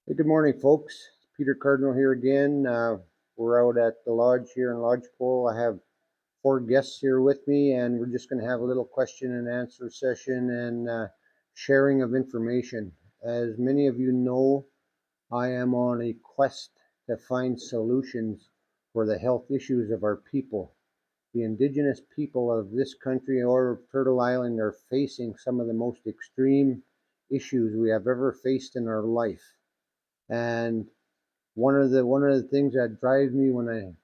Hey, good morning, folks. Peter Cardinal here again. We're out at the lodge here in Lodgepole. I have four guests here with me, and we're just going to have a little question and answer session and sharing of information. As many of you know, I am on a quest to find solutions for the health issues of our people. The indigenous people of this country or Turtle Island are facing some of the most extreme issues we have ever faced in our life. And one of the things that drives me when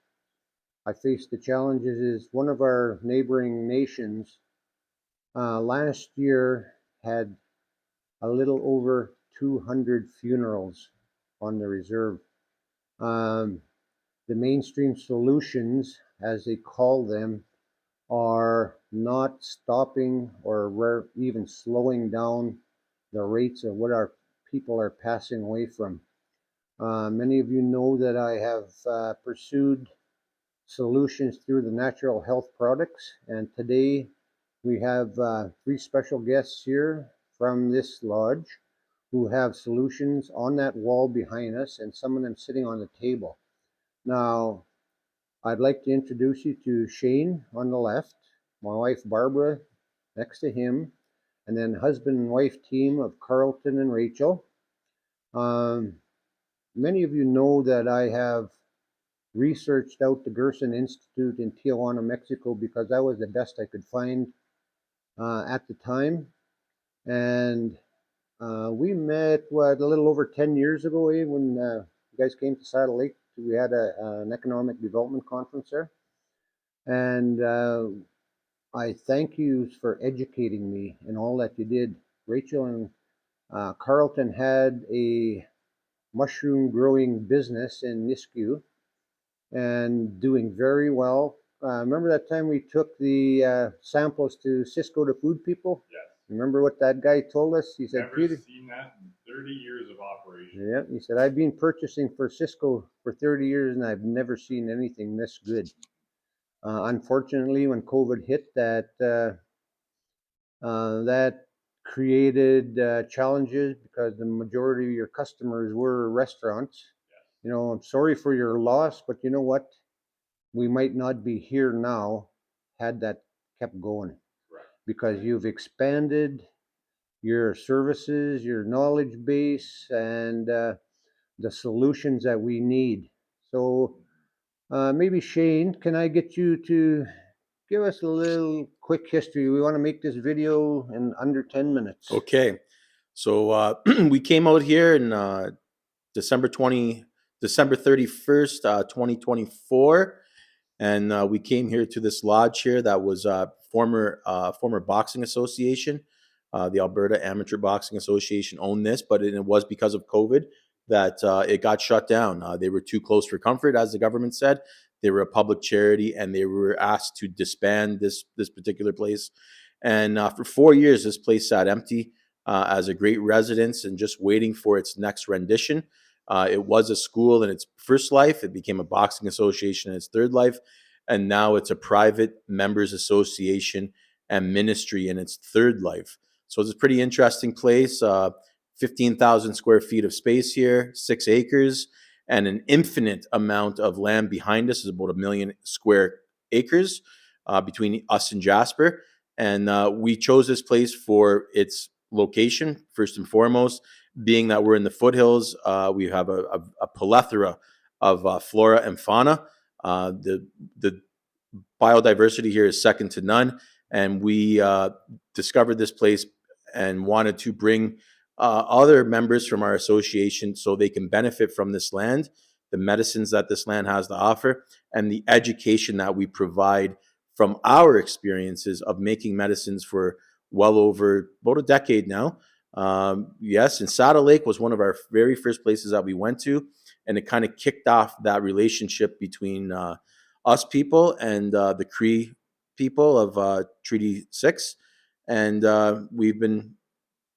I face the challenges is one of our neighboring nations last year had a little over 200 funerals on the reserve. Um, the mainstream solutions, as they call them, are not stopping or even slowing down the rates of what our people are passing away from. Many of you know that I have pursued solutions through the natural health products, and today we have three special guests here from this lodge who have solutions on that wall behind us, and some of them sitting on the table. Now, I'd like to introduce you to Shane on the left, my wife Barbara next to him, and then husband and wife team of Carlton and Rachel. Um, Many of you know that I have researched out the Gerson Institute in Tijuana, Mexico, because that was the best I could find at the time. And we met, a little over 10 years ago, when you guys came to Saddle Lake. We had an economic development conference there. And I thank you for educating me in all that you did. Rachel and Carlton had a mushroom growing business in Nisku and doing very well. Remember that time we took the samples to Cisco to Food People? Yes. Remember what that guy told us? He said, Never Peter, seen that in 30 years of operation. yeah, he said, I've been purchasing for Cisco for 30 years and I've never seen anything this good. Unfortunately, when COVID hit, that created challenges because the majority of your customers were restaurants. Yes. You know, I'm sorry for your loss, but you know what? We might not be here now had that kept going. Correct. Because you've expanded your services, your knowledge base, and the solutions that we need. So maybe Shane, can I get you to give us a little quick history? We want to make this video in under 10 minutes. Okay. So we came out here in December 31st, 2024. And we came here to this lodge here that was former boxing association. The Alberta Amateur Boxing Association owned this, but it was because of COVID that it got shut down. They were too close for comfort, as the government said. They were a public charity, and they were asked to disband this particular place. And for 4 years, this place sat empty as a great residence and just waiting for its next rendition. It was a school in its first life. It became a boxing association in its third life. And now it's a private members association and ministry in its third life. So it's a pretty interesting place. 15,000 square feet of space here, 6 acres, and an infinite amount of land behind us is about 1 million square acres between us and Jasper. And we chose this place for its location, first and foremost, being that we're in the foothills. We have a plethora of flora and fauna. The biodiversity here is second to none, and we discovered this place and wanted to bring other members from our association so they can benefit from this land, the medicines that this land has to offer, and the education that we provide from our experiences of making medicines for well over about a decade now. Yes, and Saddle Lake was one of our very first places that we went to, and it kind of kicked off that relationship between us people and the Cree people of Treaty 6. And we've been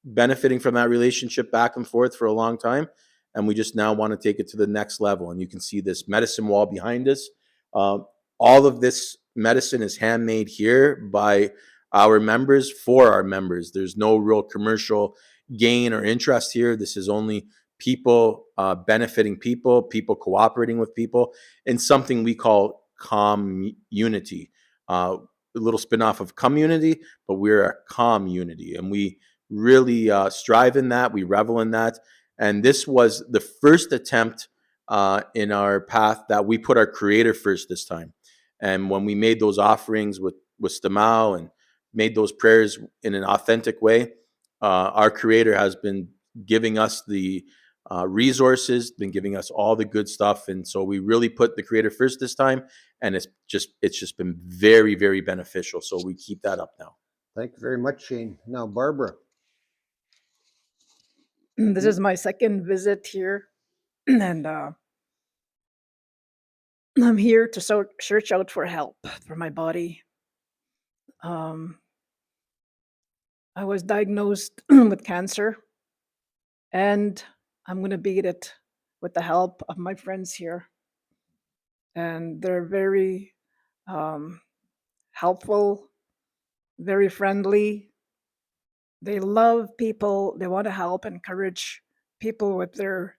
benefiting from that relationship back and forth for a long time. And we just now want to take it to the next level. And you can see this medicine wall behind us. Uh, all of this medicine is handmade here by our members for our members. There's no real commercial gain or interest here. This is only people benefiting people, people cooperating with people, in something we call community. A little spinoff of community, but we're a community, and we really strive in that. We revel in that. And this was the first attempt in our path that we put our Creator first this time. And when we made those offerings with Stamao and made those prayers in an authentic way, our Creator has been giving us the resources, been giving us all the good stuff, and so we really put the Creator first this time, and it's just been very, very beneficial. So we keep that up now. Thank you very much, Shane. Now, Barbara. This is my second visit here, and I'm here to search out for help for my body. I was diagnosed with cancer, and I'm going to beat it with the help of my friends here. And they're very helpful, very friendly. They love people. They want to help, encourage people with their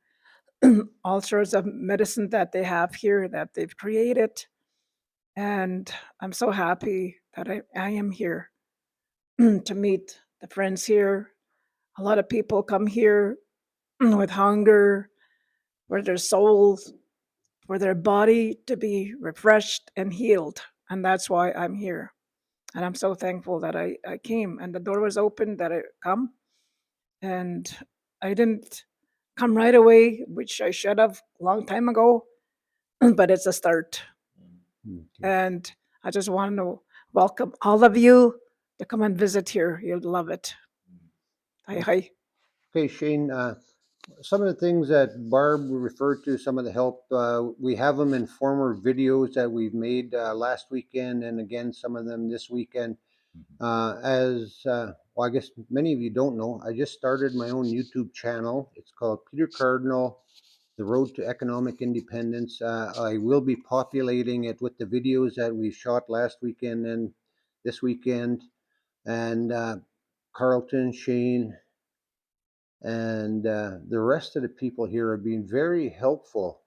all sorts of medicine that they have here that they've created. And I'm so happy that I am here to meet the friends here. A lot of people come here with hunger for their souls, for their body to be refreshed and healed. And that's why I'm here. And I'm so thankful that I came and the door was open that I come. And I didn't come right away, which I should have a long time ago, but it's a start. And I just want to welcome all of you to come and visit here. You'll love it. Hi. Okay, Shane, some of the things that Barb referred to, some of the help, we have them in former videos that we've made last weekend, and again, some of them this weekend. Well, I guess many of you don't know, I just started my own YouTube channel. It's called Peter Cardinal, The Road to Economic Independence. I will be populating it with the videos that we shot last weekend and this weekend. And Carlton, Shane, and the rest of the people here have been very helpful.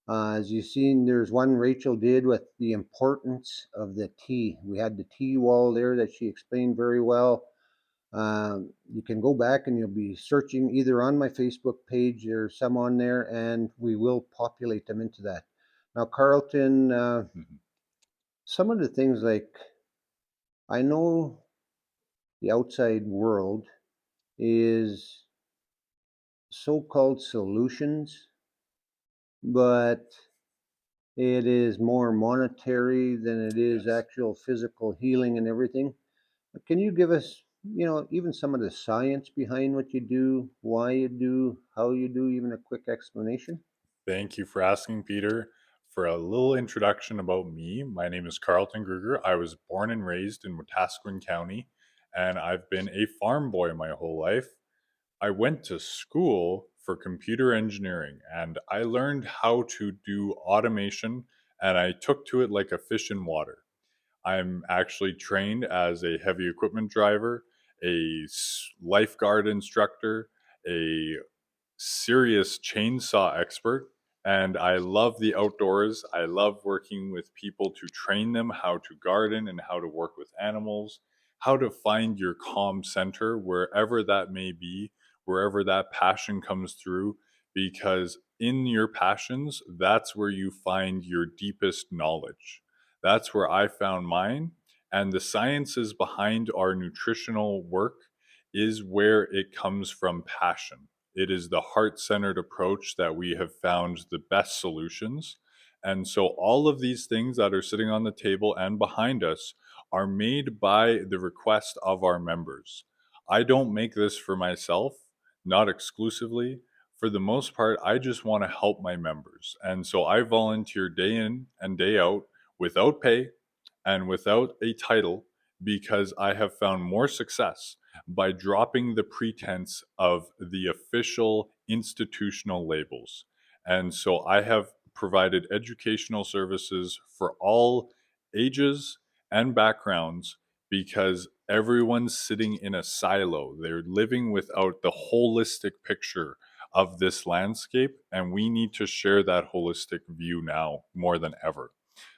As you've seen, there's one Rachel did with the importance of the tea. We had the tea wall there that she explained very well. You can go back and you'll be searching either on my Facebook page or some on there, and we will populate them into that. Now, Carlton, some of the things, like, I know the outside world is so-called solutions, but it is more monetary than it is actual physical healing and everything. Can you give us, even some of the science behind what you do, why you do, how you do, even a quick explanation? Thank you for asking, Peter. For a little introduction about me, my name is Carlton Gruger. I was born and raised in Wetaskiwin County, and I've been a farm boy my whole life. I went to school for computer engineering, and I learned how to do automation, and I took to it like a fish in water. I'm actually trained as a heavy equipment driver, a lifeguard instructor, a serious chainsaw expert, and I love the outdoors. I love working with people to train them how to garden and how to work with animals, how to find your calm center wherever that may be, wherever that passion comes through, because in your passions, that's where you find your deepest knowledge. That's where I found mine. And the sciences behind our nutritional work is where it comes from passion. It is the heart-centered approach that we have found the best solutions. And so all of these things that are sitting on the table and behind us are made by the request of our members. I don't make this for myself, not exclusively. For the most part, I just want to help my members. And so I volunteer day in and day out without pay and without a title, because I have found more success by dropping the pretense of the official institutional labels. And so I have provided educational services for all ages and backgrounds, because everyone's sitting in a silo. They're living without the holistic picture of this landscape, and we need to share that holistic view now more than ever.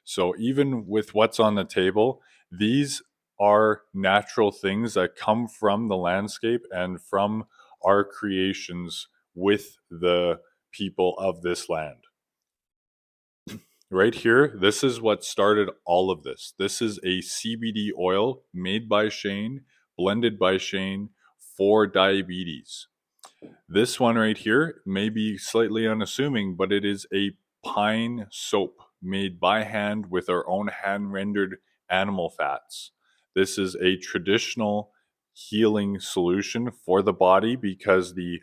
So even with what's on the table, these are natural things that come from the landscape and from our creations with the people of this land. Right here, this is what started all of this. This is a CBD oil made by Shane, blended by Shane for diabetes. This one right here may be slightly unassuming, but it is a pine soap made by hand with our own hand rendered animal fats. This is a traditional healing solution for the body because the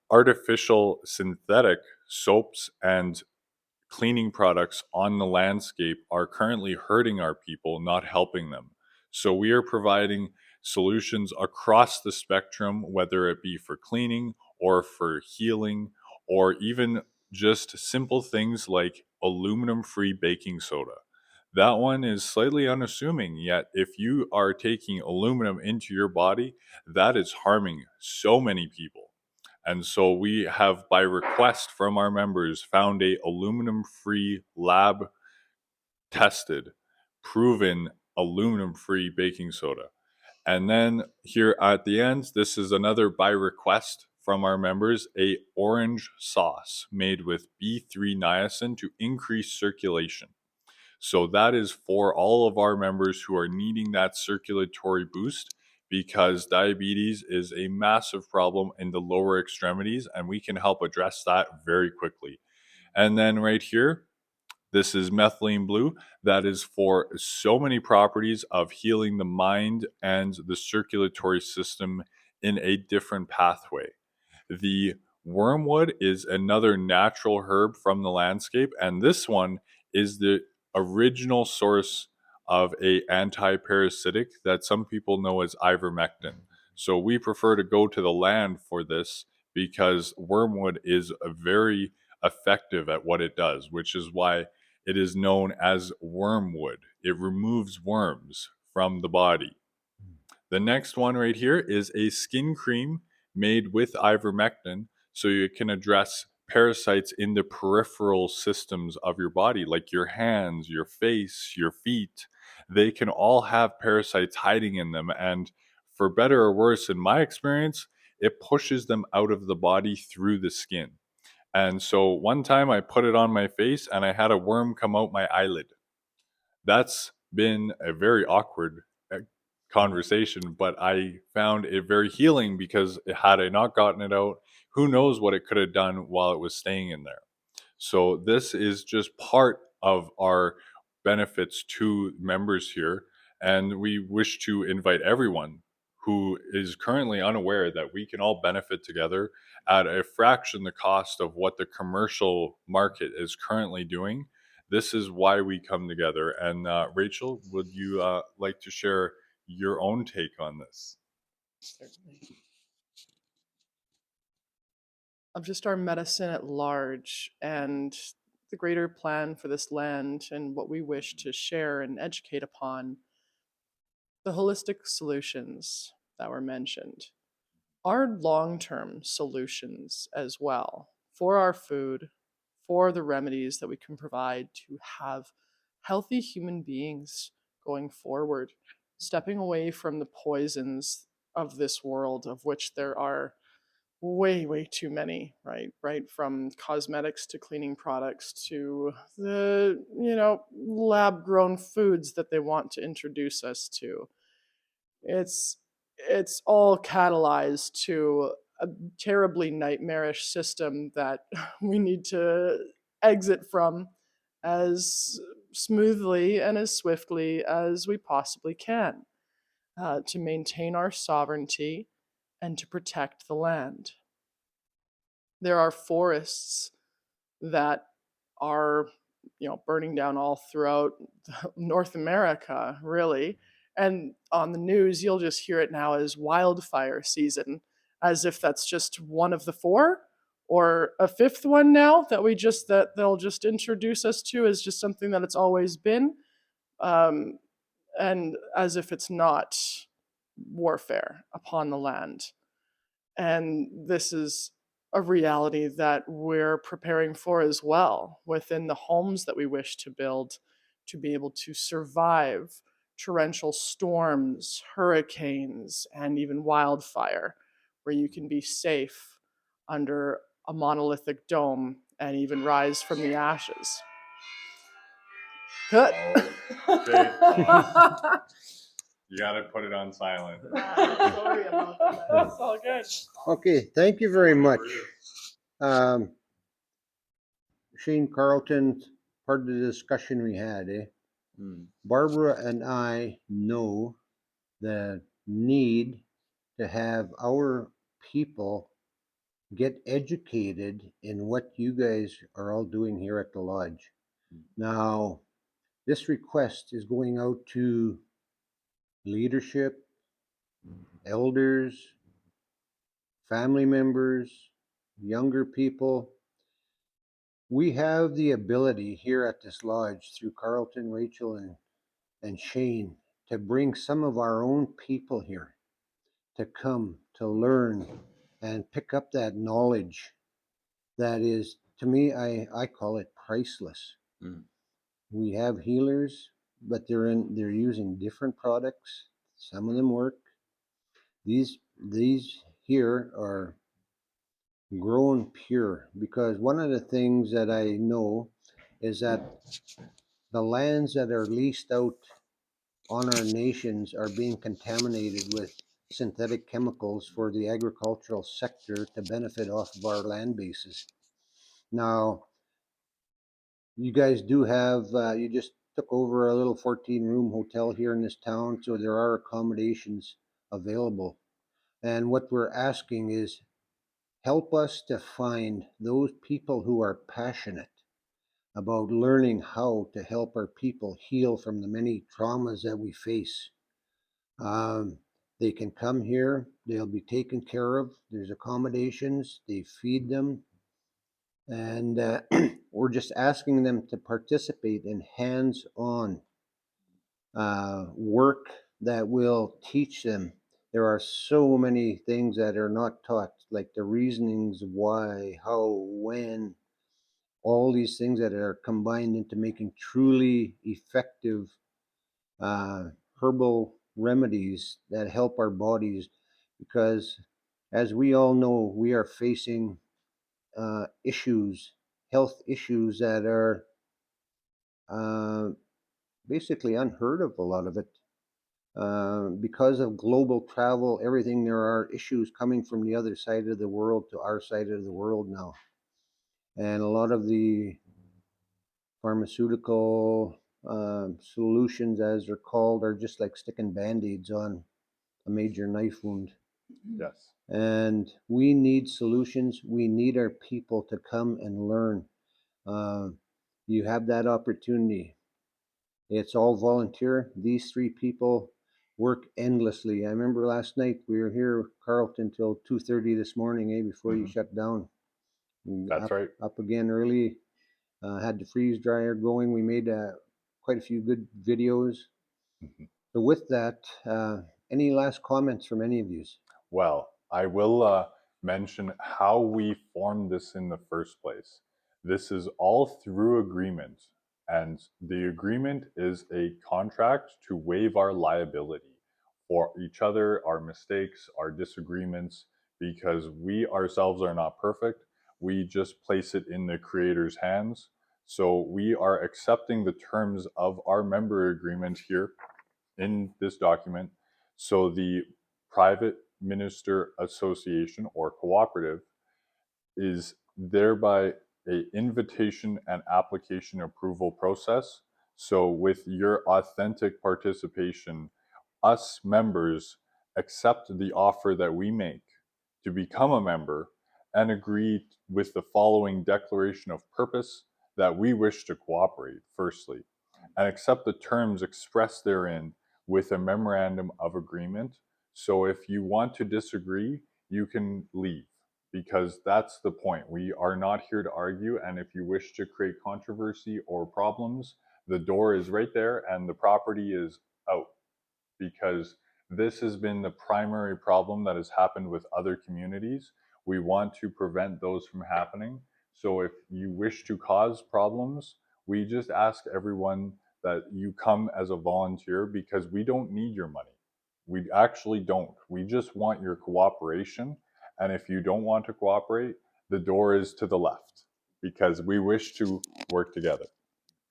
artificial synthetic soaps and cleaning products on the landscape are currently hurting our people, not helping them. So we are providing solutions across the spectrum, whether it be for cleaning or for healing, or even just simple things like aluminum-free baking soda. That one is slightly unassuming, yet if you are taking aluminum into your body, that is harming so many people. And so we have, by request from our members, found a aluminum-free, lab tested, proven aluminum-free baking soda. And then here at the end, this is another by request from our members, a orange sauce made with B3 niacin to increase circulation. So that is for all of our members who are needing that circulatory boost, because diabetes is a massive problem in the lower extremities, and we can help address that very quickly. And then right here, this is methylene blue. That is for so many properties of healing the mind and the circulatory system in a different pathway. The wormwood is another natural herb from the landscape, and this one is the original source of a anti-parasitic that some people know as ivermectin. So we prefer to go to the land for this because wormwood is a very effective at what it does, which is why it is known as wormwood. It removes worms from the body. The next one right here is a skin cream made with ivermectin, so you can address parasites in the peripheral systems of your body, like your hands, your face, your feet. They can all have parasites hiding in them, and for better or worse, in my experience, it pushes them out of the body through the skin. And so one time I put it on my face and I had a worm come out my eyelid. That's been a very awkward conversation, but I found it very healing because had I not gotten it out, who knows what it could have done while it was staying in there. So this is just part of our benefits to members here, and we wish to invite everyone who is currently unaware that we can all benefit together at a fraction the cost of what the commercial market is currently doing. This is why we come together. And Rachel, would you like to share your own take on this? Certainly. Of just our medicine at large and the greater plan for this land and what we wish to share and educate upon, the holistic solutions that were mentioned are long-term solutions as well for our food, for the remedies that we can provide to have healthy human beings going forward, stepping away from the poisons of this world, of which there are way too many, right from cosmetics to cleaning products to the lab grown foods that they want to introduce us to. It's all catalyzed to a terribly nightmarish system that we need to exit from as smoothly and as swiftly as we possibly can, to maintain our sovereignty and to protect the land. There are forests that are, burning down all throughout North America, really. And on the news, you'll just hear it now as wildfire season, as if that's just one of the four, or a fifth one now that they'll just introduce us to as just something that it's always been, and as if it's not warfare upon the land. And this is a reality that we're preparing for as well within the homes that we wish to build to be able to survive torrential storms, hurricanes, and even wildfire, where you can be safe under a monolithic dome and even rise from the ashes. Good. Okay. You gotta put it on silent. Sorry about that. That's all good. Okay, thank you very much. Shane Carlton, part of the discussion we had, Barbara and I know the need to have our people get educated in what you guys are all doing here at the lodge. Now, this request is going out to leadership, elders, family members, younger people. We have the ability here at this lodge through Carlton, Rachel, and Shane to bring some of our own people here to come to learn and pick up that knowledge that is, to me, I call it priceless. Mm. We have healers, but they're using different products. Some of them work. These here are grown pure, because one of the things that I know is that the lands that are leased out on our nations are being contaminated with synthetic chemicals for the agricultural sector to benefit off of our land bases. Now, you guys do have, you just took over a little 14-room hotel here in this town, so there are accommodations available. And what we're asking is, help us to find those people who are passionate about learning how to help our people heal from the many traumas that we face. They can come here, they'll be taken care of, there's accommodations, they feed them, and we're just asking them to participate in hands-on work that will teach them. There are so many things that are not taught, like the reasonings why, how, when, all these things that are combined into making truly effective herbal remedies that help our bodies. Because as we all know, we are facing issues, health issues that are basically unheard of, a lot of it. Because of global travel, everything, there are issues coming from the other side of the world to our side of the world now. And a lot of the pharmaceutical solutions, as they're called, are just like sticking band-aids on a major knife wound. Yes. And we need solutions. We need our people to come and learn. You have that opportunity. It's all volunteer. These three people work endlessly. I remember last night we were here, Carlton, till 2:30 this morning, before you shut down. That's right. Up again early. Had the freeze dryer going. We made quite a few good videos. So with that, any last comments from any of you? Well, I will mention how we formed this in the first place. This is all through agreement, and the agreement is a contract to waive our liability for each other, our mistakes, our disagreements, because we ourselves are not perfect. We just place it in the Creator's hands. So we are accepting the terms of our member agreement here in this document. So the private minister association or cooperative is thereby a invitation and application approval process. So with your authentic participation, us members accept the offer that we make to become a member and agree with the following declaration of purpose: that we wish to cooperate, firstly, and accept the terms expressed therein with a memorandum of agreement. So if you want to disagree, you can leave, because that's the point. We are not here to argue, and if you wish to create controversy or problems, the door is right there and the property is out, because this has been the primary problem that has happened with other communities We want to prevent those from happening. So if you wish to cause problems, we just ask everyone that you come as a volunteer, because we don't need your money. We actually don't. We just want your cooperation. And if you don't want to cooperate, the door is to the left, because we wish to work together.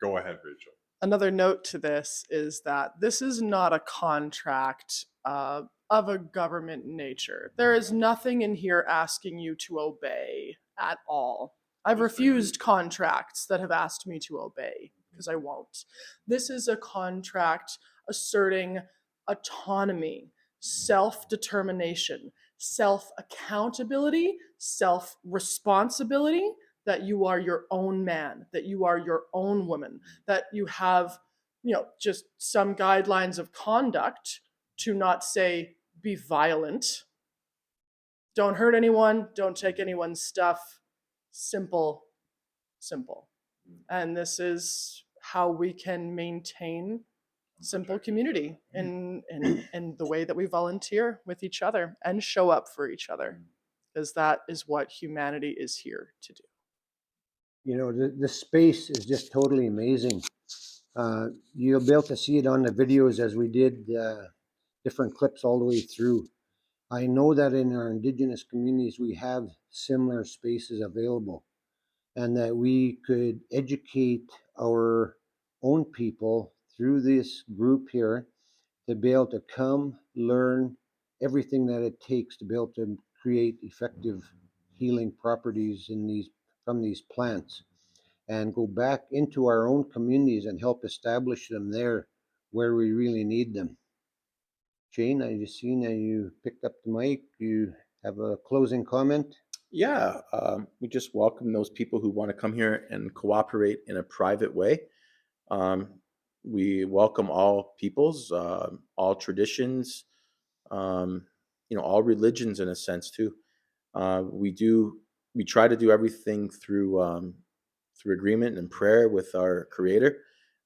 Go ahead, Rachel. Another note to this is that this is not a contract of a government nature. There is nothing in here asking you to obey at all. I've refused contracts that have asked me to obey because I won't. This is a contract asserting autonomy, self-determination, self-accountability, self-responsibility, that you are your own man, that you are your own woman, that you have, just some guidelines of conduct to not say be violent, don't hurt anyone, don't take anyone's stuff. Simple, simple. And this is how we can maintain simple community in the way that we volunteer with each other and show up for each other, because that is what humanity is here to do. You know, the space is just totally amazing. You'll be able to see it on the videos as we did different clips all the way through. I know that in our Indigenous communities, we have similar spaces available, and that we could educate our own people through this group here to be able to come learn everything that it takes to be able to create effective healing properties from these plants, and go back into our own communities and help establish them there where we really need them. Shane, I just seen that you picked up the mic. You have a closing comment? Yeah, we just welcome those people who want to come here and cooperate in a private way. Um, we welcome all peoples, all traditions, all religions in a sense too. We try to do everything through agreement and prayer with our Creator.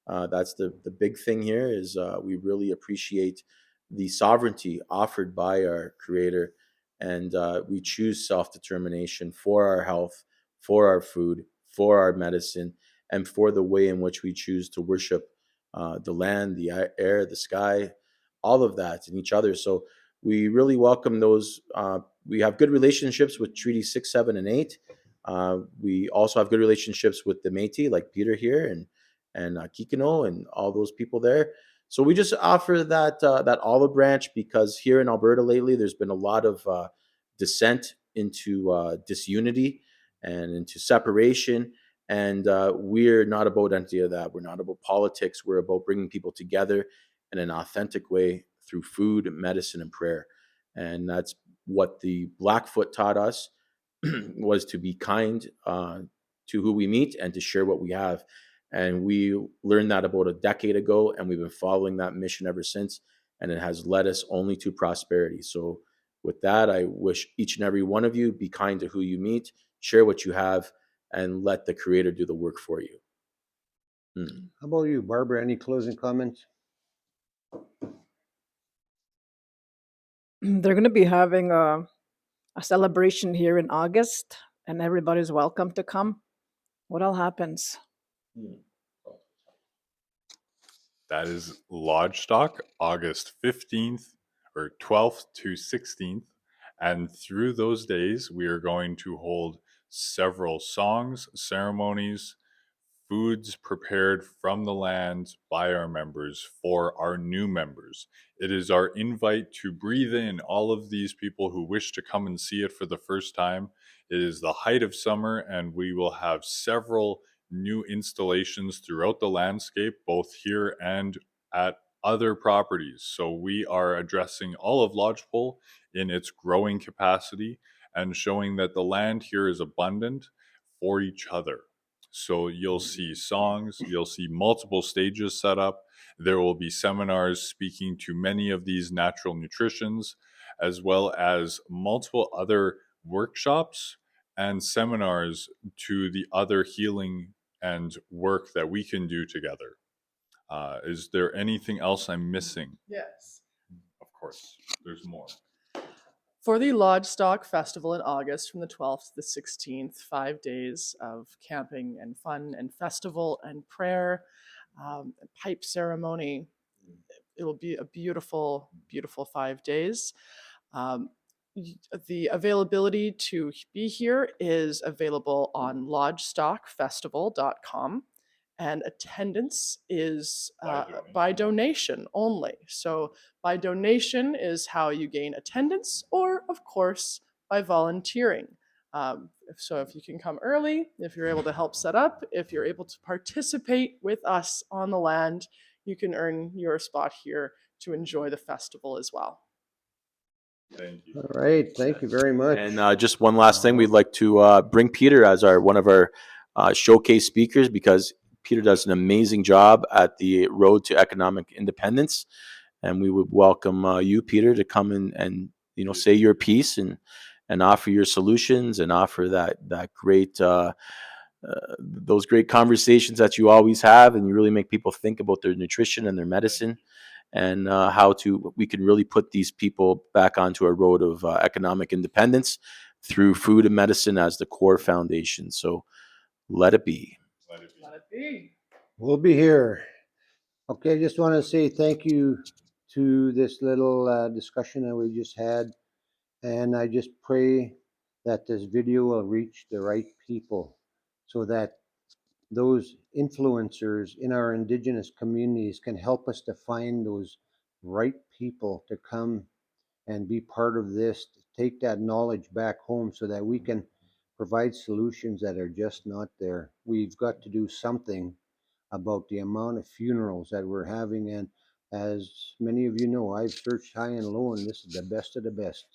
That's the big thing here is we really appreciate the sovereignty offered by our Creator, and we choose self-determination for our health, for our food, for our medicine, and for the way in which we choose to worship the land, the air, the sky, all of that, and each other. So we really welcome those. We have good relationships with Treaty 6, 7, and 8. We also have good relationships with the Métis, like Peter here, and Kikino, and all those people there. So we just offer that olive branch, because here in Alberta lately, there's been a lot of descent into disunity and into separation. And we're not about any of that. We're not about politics. We're about bringing people together in an authentic way through food, medicine, and prayer. And that's what the Blackfoot taught us, was to be kind to who we meet and to share what we have. And we learned that about a decade ago, and we've been following that mission ever since. And it has led us only to prosperity. So with that, I wish each and every one of you be kind to who you meet, share what you have, and let the Creator do the work for you. How about you, Barbara? Any closing comments? They're going to be having a celebration here in August, and everybody's welcome to come. What all happens? That is Lodgestock, August 15th or 12th to 16th. And through those days, we are going to hold several songs, ceremonies, foods prepared from the land by our members for our new members. It is our invite to breathe in all of these people who wish to come and see it for the first time. It is the height of summer, and we will have several new installations throughout the landscape, both here and at other properties. So we are addressing all of Lodgepole in its growing capacity and showing that the land here is abundant for each other. So you'll see songs, you'll see multiple stages set up. There will be seminars speaking to many of these natural nutritions, as well as multiple other workshops and seminars to the other healing and work that we can do together. Is there anything else I'm missing? Yes. Of course, there's more. For the Lodge Stock Festival in August from the 12th to the 16th, 5 days of camping and fun and festival and prayer, pipe ceremony. It will be a beautiful, beautiful 5 days. Um, the availability to be here is available on lodgestockfestival.com, and attendance is by donation only. So by donation is how you gain attendance, or of course by volunteering. So if you can come early, if you're able to help set up, if you're able to participate with us on the land, you can earn your spot here to enjoy the festival as well. Thank you. All right. Thank you very much. And just one last thing, we'd like to bring Peter as one of our showcase speakers, because Peter does an amazing job at the Road to Economic Independence, and we would welcome you, Peter, to come in and say your piece and offer your solutions and offer that great those great conversations that you always have, and you really make people think about their nutrition and their medicine, and how we can really put these people back onto a road of economic independence through food and medicine as the core foundation. So let it be. Let it be. Let it be. We'll be here. Okay, I just want to say thank you to this little discussion that we just had. And I just pray that this video will reach the right people so that those influencers in our Indigenous communities can help us to find those right people to come and be part of this, to take that knowledge back home so that we can provide solutions that are just not there. We've got to do something about the amount of funerals that we're having. And as many of you know, I've searched high and low, and this is the best of the best.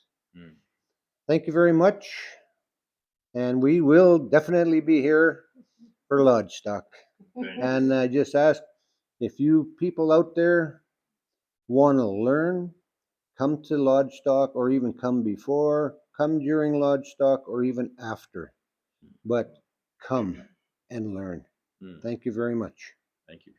Thank you very much. And we will definitely be here for Lodge Stock. And I just ask, if you people out there want to learn, come to Lodge Stock, or even come before, come during Lodge Stock, or even after. But come and learn. Thank you very much. Thank you, Peter.